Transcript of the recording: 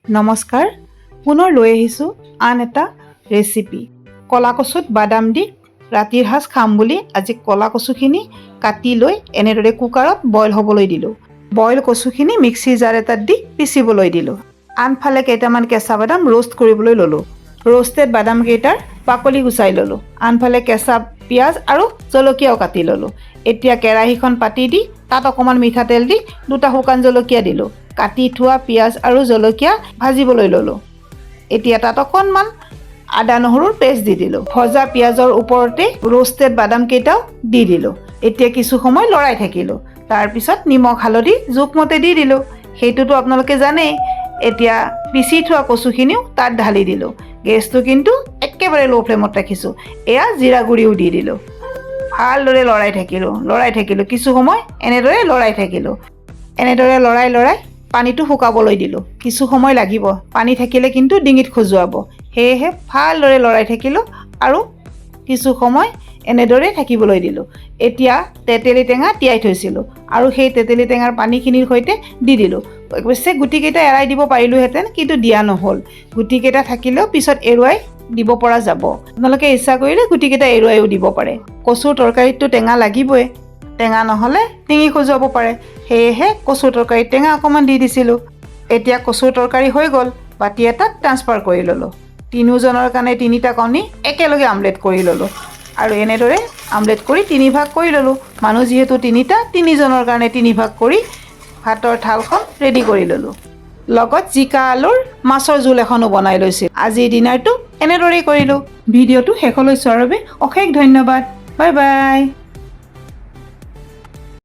নমস্কাৰ পুনৰ লৈ আহিছোঁ আন এটা ৰেচিপি কলা কচুত বাদাম দি ৰাতিৰ সাজ খাম বুলি আজি কলা কচুখিনি কাটি লৈ এনেদৰে কুকাৰত বইল হ'বলৈ দিলোঁ বইল কচুখিনি মিক্সি জাৰ এটাত দি পিচিবলৈ দিলোঁ আনফালে কেইটামান কেঁচা বাদাম ৰোষ্ট কৰিবলৈ ল'লোঁ ৰোষ্টেড বাদাম কেইটাৰ বাকলি গুচাই ল'লোঁ আনফালে কেঁচা পিঁয়াজ আৰু জলকীয়াও কাটি ল'লোঁ এতিয়া কেৰাহীখন পাতি দি তাত অকণমান মিঠাতেল দি দুটা শুকান জলকীয়া দিলোঁ কাটি থোৱা পিঁয়াজ আৰু জলকীয়া ভাজিবলৈ ল'লোঁ এতিয়া তাত অকণমান আদা নহৰুৰ পেষ্ট দি দিলোঁ ভজা পিঁয়াজৰ ওপৰতে ৰোষ্টেড বাদাম কেইটাও দি দিলোঁ এতিয়া কিছু সময় লৰাই থাকিলোঁ তাৰপিছত নিমখ হালধি জোখমতে দি দিলোঁ সেইটোতো আপোনালোকে জানেই এতিয়া পিচি থোৱা কচুখিনিও তাত ঢালি দিলোঁ গেছটো কিন্তু একেবাৰে ল' ফ্লেমত ৰাখিছোঁ এয়া জিৰা গুড়িও দি দিলোঁ ভালদৰে লৰাই থাকিলোঁ কিছু সময় এনেদৰে লৰাই পানীটো শুকাবলৈ দিলোঁ কিছু সময় লাগিব পানী থাকিলে কিন্তু ডিঙিত খজুৱাব সেয়েহে ভালদৰে লৰাই থাকিলোঁ আৰু কিছু সময় এনেদৰে থাকিবলৈ দিলোঁ এতিয়া তেতেলী টেঙা তিয়াই থৈছিলোঁ আৰু সেই তেতেলী টেঙাৰ পানীখিনিৰ সৈতে দি দিলোঁ অৱশ্যে গুটিকেইটা এৰাই দিব পাৰিলোঁহেঁতেন কিন্তু দিয়া নহ'ল গুটিকেইটা থাকিলেও পিছত এৰুৱাই দিব পৰা যাব আপোনালোকে ইচ্ছা কৰিলে গুটিকেইটা এৰুৱাইও দিব পাৰে কচুৰ তৰকাৰীতটো টেঙা লাগিবই টেঙা নহ'লে ডিঙি খজুৱাব পাৰে সেয়েহে কচুৰ তৰকাৰীত টেঙা অকণমান দি দিছিলোঁ এতিয়া কচুৰ তৰকাৰী হৈ গ'ল বাতি এটাত ট্ৰান্সফাৰ কৰি ল'লোঁ তিনিজনৰ কাৰণে তিনিটা কণী একেলগে আমলেট কৰি ল'লোঁ আৰু এনেদৰে আমলেট কৰি তিনি ভাগ কৰি ল'লোঁ মানুহ যিহেতু তিনিজনৰ কাৰণে তিনি ভাগ কৰি ভাতৰ থালখন ৰেডি কৰি ল'লোঁ লগত জিকা আলুৰ মাছৰ জোল এখনো বনাই লৈছিল আজিৰ ডিনাৰটো এনেদৰেই কৰিলোঁ ভিডিঅ'টো শেষলৈ চোৱাৰ বাবে অশেষ ধন্যবাদ বাই বাই